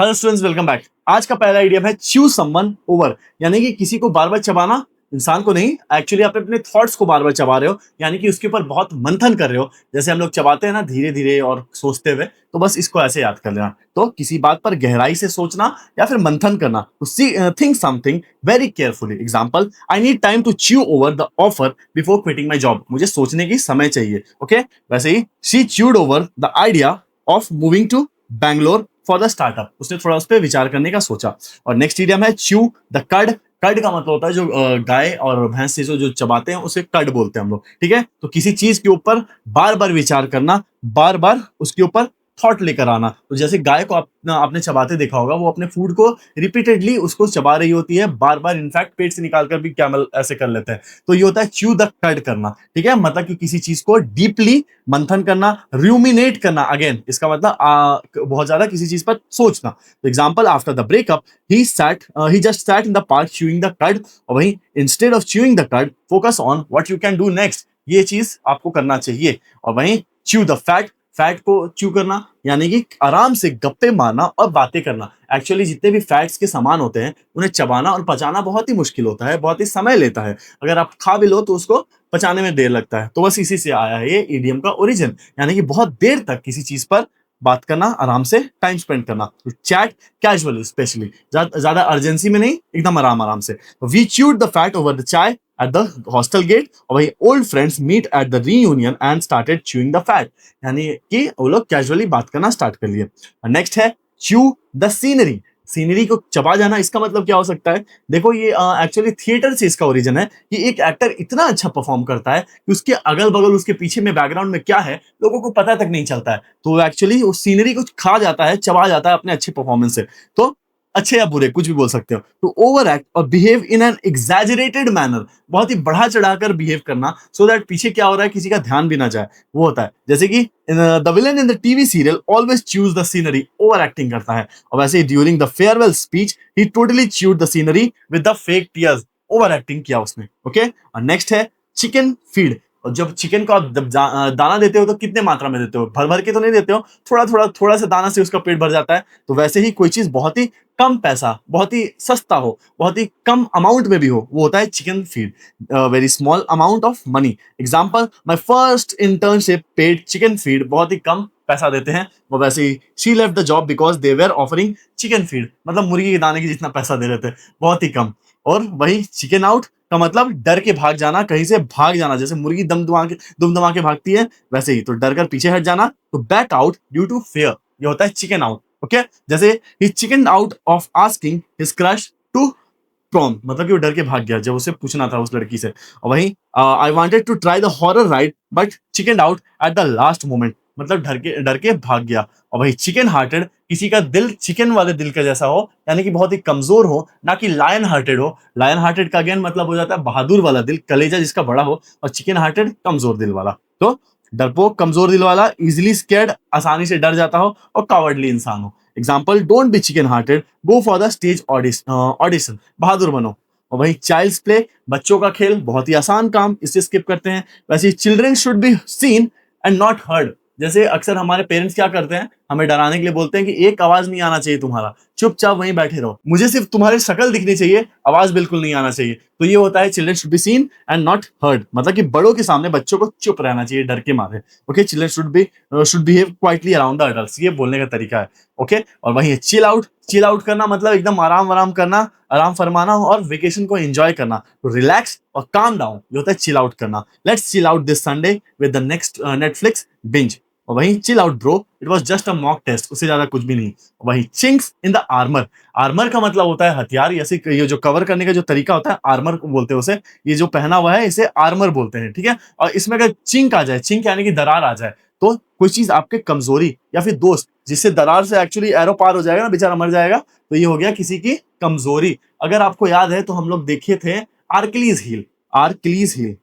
Hello students, welcome back. आज का पहला आइडिया है चूज समवन ओवर, यानी कि किसी को बार बार चबाना। इंसान को नहीं, एक्चुअली आप अपने थॉट्स को बार बार चबा रहे हो, यानी कि उसके ऊपर बहुत मंथन कर रहे हो। जैसे हम लोग चबाते हैं ना, धीरे धीरे और सोचते हुए। तो बस इसको ऐसे याद कर लेना। तो किसी बात पर गहराई से सोचना या फिर मंथन करना, think something very carefully. Example, I need time to chew over the offer before quitting my job. मुझे सोचने की समय चाहिए। ओके, वैसे ही she chewed over the idea of moving to Bangalore for the startup. उसने थोड़ा उस पर विचार करने का सोचा। और नेक्स्ट इडियम है च्यू द कड। कड का मतलब होता है जो गाय और भैंस से जो चबाते हैं उसे कड बोलते हैं हम लोग। ठीक है, तो किसी चीज के ऊपर बार बार विचार करना, बार बार उसके ऊपर थॉट लेकर आना। तो जैसे गाय को आपने चबाते देखा होगा, वो अपने फूड को रिपीटेडली उसको चबा रही होती है बार बार। इनफैक्ट पेट से निकाल कर भी कैमल ऐसे कर लेते हैं। तो ये होता है च्यू द कड करना। ठीक है, मतलब कि किसी चीज को डीपली मंथन करना, रूमिनेट करना। अगेन इसका मतलब बहुत ज्यादा किसी चीज पर सोचना। तो example, after the breakup he just sat in the park chewing the cud. और वहीं instead of chewing the cud, focus on what you can do next. ये चीज आपको करना चाहिए। और वहीं च्यू द फैट, फैट को च्यू करना यानी कि आराम से गप्पे मारना और बातें करना। एक्चुअली जितने भी फैट्स के सामान होते हैं उन्हें चबाना और पचाना बहुत ही मुश्किल होता है, बहुत ही समय लेता है। अगर आप खा भी लो तो उसको पचाने में देर लगता है। तो बस इसी से आया है ये इडियम का ओरिजिन, यानी कि बहुत देर तक किसी चीज पर बात करना, आराम से टाइम स्पेंड करना। तो चैट कैजुअली, स्पेशली ज्यादा अर्जेंसी में नहीं, एकदम आराम आराम से। We chewed the fat over the chai at the hostel gate. और वही old friends meet at the reunion and started chewing the fat, यानी कि वो लोग कैजुअली बात करना स्टार्ट कर लिए। नेक्स्ट है च्यू द सीनरी। सीनरी को चबा जाना, इसका मतलब क्या हो सकता है? देखो, ये एक्चुअली थिएटर से इसका ओरिजिन है कि एक एक्टर इतना अच्छा परफॉर्म करता है कि उसके अगल बगल, उसके पीछे में बैकग्राउंड में क्या है लोगों को पता तक नहीं चलता है। तो एक्चुअली उस सीनरी को खा जाता है, चबा जाता है अपने अच्छे परफॉर्मेंस से। तो अच्छे या बुरे कुछ भी बोल सकते हो। टू ओवर एक्ट और behave in an exaggerated manner, बहुत ही बढ़ा चढ़ाकर बिहेव करना, सो दैट पीछे क्या हो रहा है किसी का ध्यान भी ना जाए, वो होता है। जैसे कि the villain in the TV serial always chews the scenery, over acting करता है। और वैसे ही during the farewell speech he totally chewed the scenery with the fake tears, over acting किया उसने। ओके, और नेक्स्ट है चिकन फीड। और जब चिकन को आप दाना देते हो तो कितने मात्रा में देते हो? भर भर के तो नहीं देते हो, थोड़ा थोड़ा थोड़ा सा दाना से उसका पेट भर जाता है। तो वैसे ही कोई चीज बहुत ही कम पैसा, बहुत ही सस्ता हो, बहुत ही कम अमाउंट में भी हो, वो होता है chicken feed. Very small amount of money. Example, my first internship paid chicken feed, बहुत ही कम पैसा देते हैं। वो वैसे ही she left the job because they were offering chicken feed, मतलब मुर्गी के दाने की जितना पैसा दे रहे थे, बहुत ही कम। और वही चिकन आउट का मतलब डर के भाग जाना, कहीं से भाग जाना। जैसे मुर्गी दुम दमा के भागती है, वैसे ही तो डर कर पीछे हट जाना। तो back out due to fear, ये होता है चिकन आउट। ओके, जैसे ही chicken out of asking his crush to prom, मतलब कि वो डर के भाग गया जब उसे पूछना था उस लड़की से। और वहीं I wanted to try the horror ride but chicken out at the last moment, मतलब डर के भाग गया। और वही चिकन हार्टेड, किसी का दिल चिकन वाले दिल का जैसा हो, यानी कि बहुत ही कमजोर हो, ना कि लायन हार्टेड हो। लायन हार्टेड का अगेन मतलब हो जाता है बहादुर वाला दिल, कलेजा जिसका बड़ा हो। और चिकन हार्टेड कमजोर दिल वाला। तो डरपोक, कमजोर दिल वाला, इजिली स्केर्ड, आसानी से डर जाता हो, और कावर्डली इंसान हो। Example, don't be chicken hearted, go for the stage audition, बहादुर बनो। और वही चाइल्ड्स प्ले, बच्चों का खेल, बहुत ही आसान काम, इसे स्किप करते हैं। वैसे ही children should be seen and not heard. जैसे अक्सर हमारे पेरेंट्स क्या करते हैं, हमें डराने के लिए बोलते हैं कि एक आवाज नहीं आना चाहिए तुम्हारा, चुपचाप वहीं बैठे रहो, मुझे सिर्फ तुम्हारी शक्ल दिखनी चाहिए, आवाज बिल्कुल नहीं आना चाहिए। तो ये होता है children should be seen and not heard, मतलब कि बड़ों के सामने बच्चों को चुप रहना चाहिए डर के मारे। Okay, children should behave quietly around the adults, ये बोलने का तरीका है। ओके, और वही चिल आउट, चिल आउट करना मतलब एकदम आराम आराम करना, आराम फरमाना और वेकेशन को एंजॉय करना। तो रिलैक्स और काम डाउन, ये होता है चिल आउट करना। Let's chill out this Sunday with the next Netflix binge. और वही chill out bro, it was just a mock test, उससे ज्यादा कुछ भी नहीं। वही chinks in the armour, armour का मतलब होता है हथियार, ऐसे ये जो कवर करने का जो तरीका होता है आर्मर को बोलते हैं उसे। ये जो पहना हुआ है इसे आर्मर बोलते हैं। ठीक है, और इसमें अगर चिंक आ जाए, चिंक यानी कि दरार आ जाए, तो कोई चीज आपके कमजोरी या फिर दोस्त जिससे दरार से एक्चुअली एरो पार हो जाएगा ना, बेचारा मर जाएगा, तो ये हो गया किसी की कमजोरी। अगर आपको याद है तो हम लोग देखे थे आर्किलीज हील, आर्किलीज हील,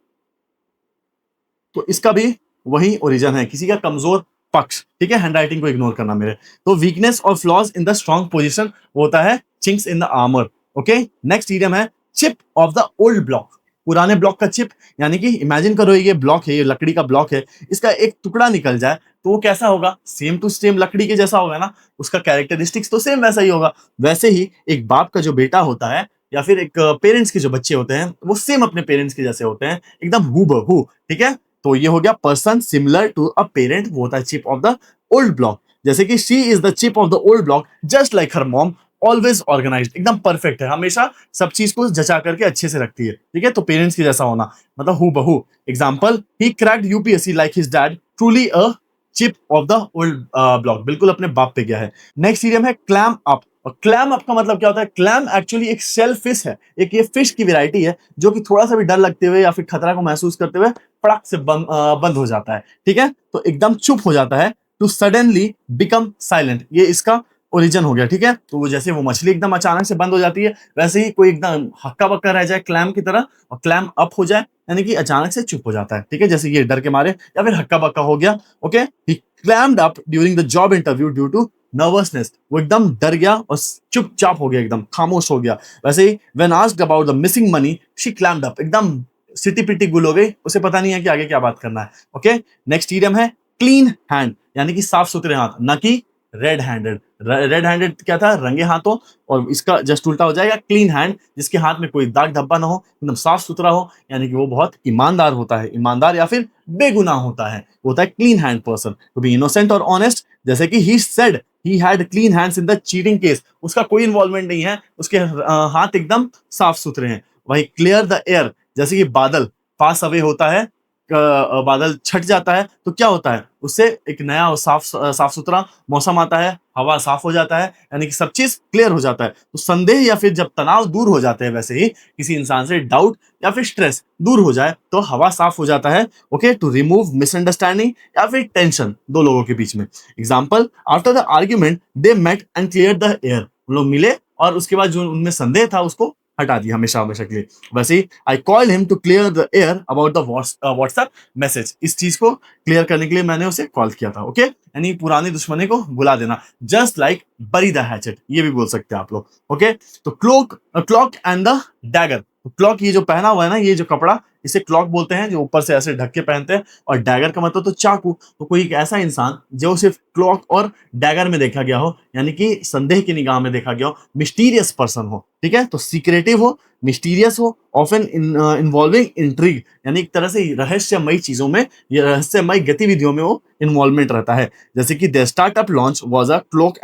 तो इसका भी वही ओरिजिन है, किसी का कमजोर पक्ष। ठीक है, हैंडराइटिंग को इग्नोर करना मेरे। तो वीकनेस और flaws in the strong position, वो होता है chinks in the armour. Okay, next idiom है chip of the old block, पुराने ब्लॉक का चिप, यानी कि इमेजिन करो ये ब्लॉक है, ये लकड़ी का ब्लॉक है, इसका एक टुकड़ा निकल जाए तो वो कैसा होगा, सेम टू सेम लकड़ी के जैसा होगा ना, उसका कैरेक्टरिस्टिक्स तो सेम वैसा ही होगा। वैसे ही एक बाप का जो बेटा होता है या फिर एक पेरेंट्स के जो बच्चे होते हैं वो सेम अपने पेरेंट्स के जैसे होते हैं, एकदम हूबहू, ठीक है। तो ये हो गया person similar to a parent, वो होता है chip of the old block. जैसे कि she is the chip of the old block just like her mom, always organised, एकदम परफेक्ट है, हमेशा सब चीज को जचा करके अच्छे से रखती है, ठीक है। तो पेरेंट्स की जैसा होना मतलब हूबहू। Example, he cracked UPSC like his dad, truly a chip off the old block, बिल्कुल अपने बाप पे गया है। नेक्स्ट इडियम है क्लैम अप। और क्लैम अप का मतलब क्या होता है? क्लैम एक्चुअली एक शेल फिश है, एक ये फिश की वैरायटी है जो कि थोड़ा सा भी डर लगते हुए या फिर खतरा को महसूस करते हुए फड़क से बंद हो जाता है, ठीक है। तो एकदम चुप हो जाता है, टू सडनली बिकम साइलेंट, ये इसका ओरिजिन हो गया, ठीक है। तो वो जैसे वो मछली एकदम अचानक से बंद हो जाती है, वैसे ही कोई एकदम हक्का बक्का रह जाए क्लैम की तरह और क्लैम अप हो जाए, यानी कि अचानक से चुप हो जाता है, ठीक है। जैसे ये डर के मारे या फिर हक्का बक्का हो गया, okay. He clammed up during the job interview due to nervousness, वो एकदम डर गया और चुपचाप हो गया, एकदम खामोश हो गया। वैसे ही when asked about the missing money, she clammed up, एकदम सिटी पिटी गुल हो गई, उसे पता नहीं है कि आगे क्या बात करना है, ओके। नेक्स्ट इडियम है क्लीन हैंड, यानी कि साफ सुथरे हाथ, ना कि रेड हैंडेड। रेड हैंडेड क्या था? रंगे हाथों, और इसका जस्ट उल्टा हो जाएगा क्लीन हैंड, जिसके हाथ में कोई दाग धब्बा ना हो, एकदम साफ सुथरा हो, यानी कि वो बहुत ईमानदार होता है, ईमानदार या फिर बेगुनाह होता है, वो होता है clean hand person. To be innocent और ऑनेस्ट, जैसे कि he said he had clean hands in the cheating case, उसका कोई इन्वॉल्वमेंट नहीं है, उसके हाथ एकदम साफ सुथरे हैं। वही क्लियर द एयर, जैसे कि बादल पास अवे होता है, बादल छट जाता है तो क्या होता है, उससे एक नया और साफ सुथरा मौसम आता है, हवा साफ हो जाता है, यानी कि सब चीज क्लियर हो जाता है। तो संदेह या फिर जब तनाव दूर हो जाते हैं, वैसे ही किसी इंसान से डाउट या फिर स्ट्रेस दूर हो जाए तो हवा साफ हो जाता है, ओके। टू रिमूव मिसअंडरस्टैंडिंग या फिर टेंशन दो लोगों के बीच में। Example, after the argument they met and clear the air, लोग मिले और उसके बाद जो उनमें संदेह था उसको हटा दिया हमेशा हमेशा के लिए। वैसे ही I called him to clear the air about the WhatsApp message, इस चीज को क्लियर करने के लिए मैंने उसे कॉल किया था, ओके। यानी पुरानी दुश्मनी को भुला देना, जस्ट लाइक बरी द हैचेट, ये भी बोल सकते हैं आप लोग, ओके। तो clock and the dagger, clock ये जो पहना हुआ है ना, ये जो कपड़ा, इसे क्लॉक बोलते हैं, जो ऊपर से ऐसे ढक के पहनते हैं। और डैगर का मतलब तो चाकू, तो कोई एक ऐसा इंसान जो सिर्फ क्लॉक और डैगर में देखा गया हो, यानी कि संदेह की निगाह में देखा गया हो, मिस्टीरियस पर्सन हो, ठीक है। तो सीक्रेटिव हो, मिस्टीरियस हो, ऑफन इन्वॉल्विंग इंट्रिग, यानी एक तरह से रहस्यमयी चीजों में या रहस्यमयी गतिविधियों में वो इन्वॉल्वमेंट रहता है। जैसे कि the startup launch was a cloak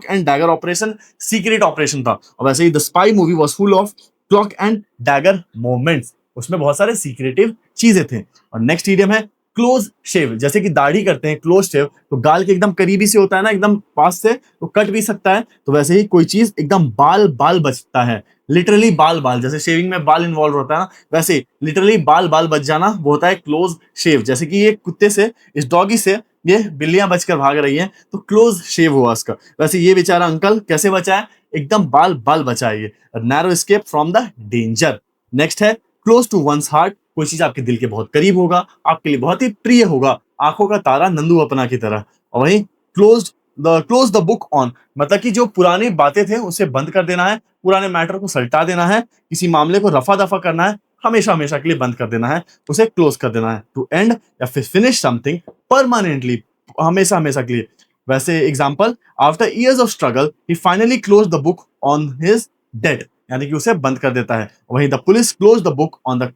and dagger operation, secret operation था। और वैसे ही the spy movie was full of cloak and dagger movements, उसमें बहुत सारे सीक्रेटिव चीजें थे। और नेक्स्ट इडियम है क्लोज शेव, जैसे कि दाढ़ी करते हैं क्लोज शेव, तो गाल के एकदम करीबी से होता है ना, एकदम पास से, तो कट भी सकता है। तो वैसे ही कोई चीज एकदम बाल बाल बचता है, लिटरली बाल बाल, जैसे शेविंग में बाल इन्वॉल्व होता है ना, वैसे लिटरली बाल बाल बच जाना वो होता है क्लोज शेव। जैसे कि ये कुत्ते से, इस डॉगी से ये बिल्लियां बचकर भाग रही हैं, तो क्लोज शेव हुआ उसका। वैसे ये बेचारा अंकल कैसे बचा है? एकदम बाल बाल बचा है ये, narrow escape from the danger. Next है क्लोज टू वंस हार्ट, कोई चीज आपके दिल के बहुत करीब होगा, आपके लिए बहुत ही प्रिय होगा, आंखों का तारा नंदू अपना की तरह। और वहीं क्लोज द बुक ऑन, मतलब कि जो पुरानी बातें थे उसे बंद कर देना है, पुराने मैटर को सल्टा देना है, किसी मामले को रफा दफा करना है, हमेशा हमेशा के लिए बंद कर देना है, उसे क्लोज कर देना है। टू एंड या फिर फिनिश समथिंग परमानेंटली, हमेशा हमेशा के लिए। वैसे example, after years of struggle he finally close the book on his debt, यानी कि उसे बंद कर देता है। वहीं the police close the book on the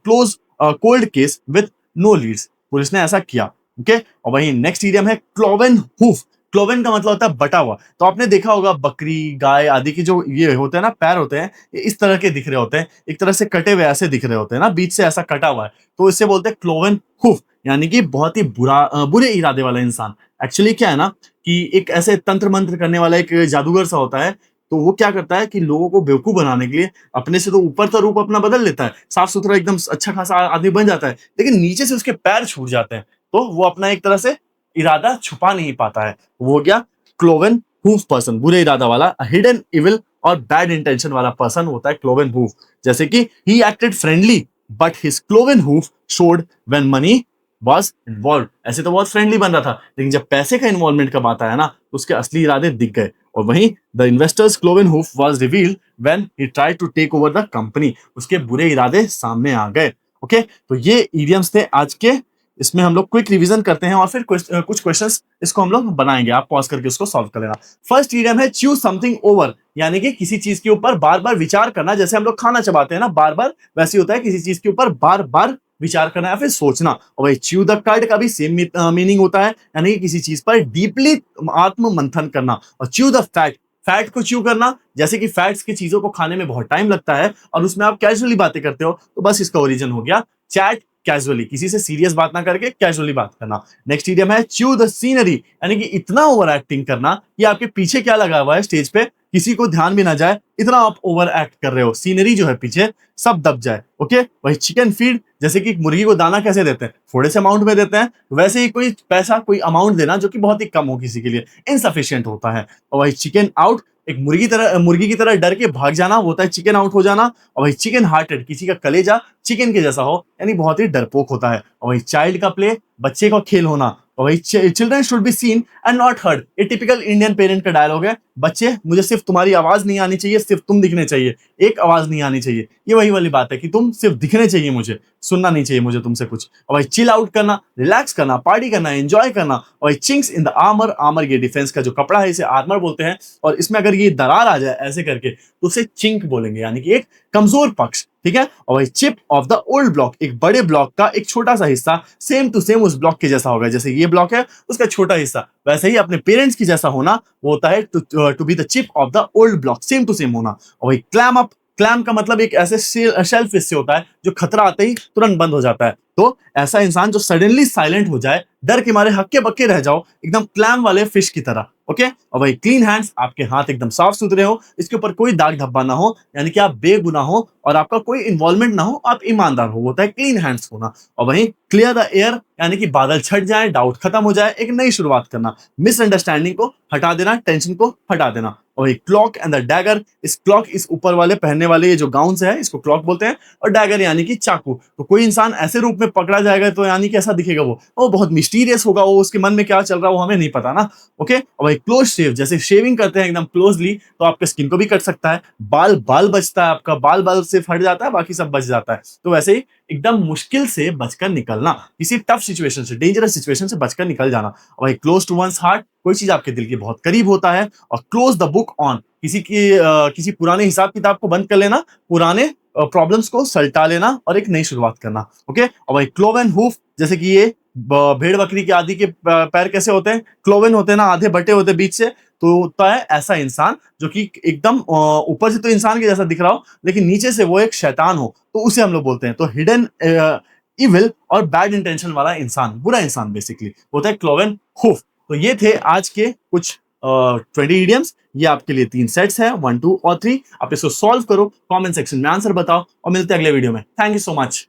cold case with no leads, पुलिस ने ऐसा किया, ओके। और वहीं नेक्स्ट इडियम है क्लोवेन हूफ। क्लोवेन का मतलब होता है बटा हुआ, तो आपने देखा होगा बकरी गाय आदि की जो ये होते हैं ना, पैर होते हैं, ये इस तरह के दिख रहे होते हैं, एक तरह से कटे हुए ऐसे दिख रहे होते हैं ना, बीच से ऐसा कटा हुआ है, तो इससे बोलते हैं क्लोवेन हूफ, यानी कि बहुत ही बुरे इरादे वाला इंसान। एक्चुअली क्या है ना, कि एक ऐसे तंत्र मंत्र करने वाला एक जादूगर सा होता है, तो वो क्या करता है कि लोगों को बेवकूफ बनाने के लिए अपने से तो ऊपर का रूप अपना बदल लेता है, साफ सुथरा एकदम अच्छा खासा आदमी बन जाता है, लेकिन नीचे से उसके पैर छूट जाते हैं, तो वो अपना एक तरह से इरादा छुपा नहीं पाता है। वो हो गया क्लोवेन हूफ पर्सन, बुरे इरादा वाला, हिडन इविल और बैड इंटेंशन वाला पर्सन होता है क्लोवेन हूफ। जैसे कि he acted friendly but his cloven hoof showed when money was involved, ऐसे तो बहुत फ्रेंडली बन रहा था, लेकिन जब पैसे का इन्वॉल्वमेंट का बात आया ना, तो उसके असली इरादे दिख गए। और वहीं the investors cloven hoof was revealed when he tried to take over the company, उसके बुरे इरादे सामने आ गए। ओके, तो ये इडियम्स थे आज के। इसमें हम लोग क्विक रिवीजन करते हैं और फिर कुछ क्वेश्चंस इसको हम लोग बनाएंगे, आप पॉज करके उसको सॉल्व कर लेना। फर्स्ट इडियम है चूज समथिंग ओवर, यानी कि किसी चीज के ऊपर बार बार विचार करना, जैसे हम लोग खाना चबाते हैं ना बार बार, वैसे होता है किसी चीज के ऊपर बार बार विचार करना या फिर सोचना। और वही च्यू द कार्ड का भी सेम मीनिंग होता है, यानी कि किसी चीज पर डीपली आत्म मंथन करना। और च्यू द फैट, फैट को च्यू करना, जैसे कि फैट्स की चीजों को खाने में बहुत टाइम लगता है और उसमें आप कैजुअली बातें करते हो, तो बस इसका ओरिजिन हो गया चैट कैजुअली, किसी से सीरियस बात ना करके कैजुअली बात करना। नेक्स्ट इडियम है च्यू द सीनरी, यानी कि इतना ओवर एक्टिंग करना कि आपके पीछे क्या लगा हुआ है स्टेज पे किसी को ध्यान भी ना जाए, इतना आप ओवर एक्ट कर रहे हो, सीनरी जो है पीछे सब दब जाए। ओके, वही चिकन फीड, जैसे कि मुर्गी को दाना कैसे देते हैं, थोड़े से अमाउंट में देते हैं, वैसे ही कोई पैसा कोई अमाउंट देना जो कि बहुत ही कम हो किसी के लिए, इनसफिशियंट होता है। और वही चिकन आउट, एक मुर्गी की तरह डर के भाग जाना, वो होता है चिकन आउट हो जाना। और वही चिकन हार्टेड, किसी का कलेजा चिकन के जैसा हो, यानी बहुत ही डरपोक होता है। और वही चाइल्ड का प्ले, बच्चे का खेल होना। और वही children should be seen and not heard, ये टिपिकल इंडियन पेरेंट का डायलॉग है, बच्चे मुझे सिर्फ तुम्हारी आवाज नहीं आनी चाहिए, सिर्फ तुम दिखने चाहिए, एक आवाज नहीं आनी चाहिए। ये वही वाली बात है कि तुम सिर्फ दिखने चाहिए, मुझे सुनना नहीं चाहिए मुझे तुमसे कुछ। और भाई चिल आउट करना, रिलैक्स करना, पार्टी करना, एंजॉय करना। और chinks in the armour, armour ये डिफेंस का जो कपड़ा है इसे आर्मर बोलते हैं, और इसमें अगर ये दरार आ जाए ऐसे करके तो उसे चिंक बोलेंगे, यानी कि एक कमजोर पक्ष। ठीक है, और भाई chip off the old block, एक बड़े ब्लॉक का एक छोटा सा हिस्सा सेम टू सेम उस ब्लॉक के जैसा होगा, जैसे ये ब्लॉक है उसका छोटा हिस्सा, वैसे ही अपने पेरेंट्स की जैसा होना वो होता है to be the chip of the old block, same to same होना। और भाई क्लैम अप, क्लैम का मतलब एक ऐसे शेल्फ फिश से होता है जो खतरा आते ही तुरंत बंद हो जाता है। तो ऐसा इंसान जो सडनली साइलेंट हो जाए, डर के मारे हक्के बक्के रह जाओ, एकदम क्लैम वाले फिश की तरह। ओके, और भाई क्लीन हैंड्स, आपके हाथ एकदम साफ सुथरे हो, इसके ऊपर कोई दाग धब्बा ना हो, यानी कि आप बेगुनाह हो और आपका कोई इन्वॉल्वमेंट ना हो, आप ईमानदार हो, वो होता है क्लीन हैंड्स होना। और वहीं क्लियर द एयर, यानी कि बादल छट जाए, डाउट खत्म हो जाए, एक नई शुरुआत करना, मिसअंडरस्टैंडिंग को हटा देना, टेंशन को हटा देना। और क्लॉक एंड द डैगर, इस क्लॉक इस ऊपर वाले पहनने वाले ये जो गाउन है इसको क्लॉक बोलते हैं, और डैगर यानी कि चाकू। तो कोई इंसान ऐसे रूप में पकड़ा जाएगा तो यानी कैसा दिखेगा वो बहुत मिस्टीरियस होगा, वो उसके मन में क्या चल रहा है वो हमें नहीं पता ना। ओके, और भाई क्लोज शेव, जैसे शेविंग करते हैं एकदम क्लोजली तो आपके स्किन को भी कट सकता है, बाल बाल बचता है, आपका बाल बाल से फट जाता है, बाकी सब बच जाता है। तो वैसे ही एकदम मुश्किल से बचकर निकलना, किसी टफ सिचुएशन से, डेंजरस सिचुएशन से बचकर निकल जाना। और भाई क्लोज टू वंस हार्ट, कोई चीज आपके दिल के बहुत करीब होता है। और क्लोज द बुक ऑन, किसी पुराने हिसाब किताब को बंद कर लेना, पुराने प्रॉब्लम्स को सल्टा लेना और एक नई शुरुआत करना। ओके, और भाई क्लोवन हूफ, जैसे कि ये भेड़ बकरी के आदि के पैर कैसे होते हैं, क्लोवन होते हैं ना, आधे बटे होते हैं बीच से, तो होता है ऐसा इंसान जो कि एकदम ऊपर से तो इंसान के जैसा दिख रहा हो लेकिन नीचे से वो एक शैतान हो, तो उसे हम लोग बोलते हैं। तो हिडन इविल और बैड इंटेंशन वाला इंसान, बुरा इंसान बेसिकली होता है क्लोवन हूफ। तो ये थे आज के कुछ 20 इडियम्स। ये आपके लिए 3 सेट्स है, 1, 2 और 3। आप इसको सॉल्व करो, कमेंट सेक्शन में आंसर बताओ और मिलते हैं अगले वीडियो में। Thank you so much.